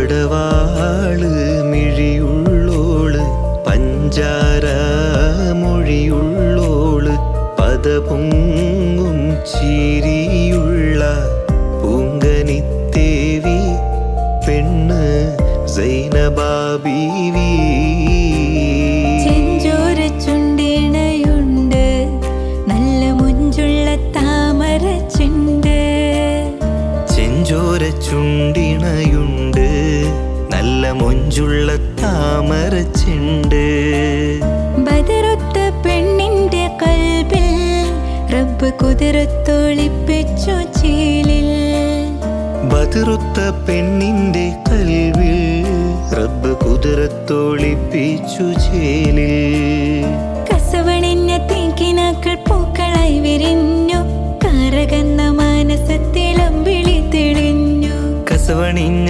പടവാള് മിഴിയുള്ളോള് പഞ്ചാര മൊഴിയുള്ളോള് പദപൊങ്ങും ചിരിയുള്ള പൂങ്കനിത്തേവി പെണ്ണ് സൈനബാ ബീവി. ചെഞ്ചോര ചുണ്ടിണയുണ്ട് നല്ല മുഞ്ചുള്ള താമര ചുണ്ട്. ചെഞ്ചോര ചുണ്ടിണയുണ്ട് നല്ല മൊഞ്ചുള്ള താമര ചെണ്ട്. ബദറുത്ത പെണ്ണിന്റെ കൽബിൽ റബ്ബ് കുതിരത്തൊളിപ്പിച്ചു ചേലിൽ. ബദറുത്ത പെണ്ണിന്റെ കൽവിൽ റബ്ബ് കുതിരത്തൊളിപ്പിച്ചു ചേലിൽ. കസവണിഞ്ഞ തേക്കിനാക്കൾ പൂക്കളായി വിരിഞ്ഞു കറകന്ന മാനസത്തിലമ്പിളി തെളിഞ്ഞു. കസവണിഞ്ഞ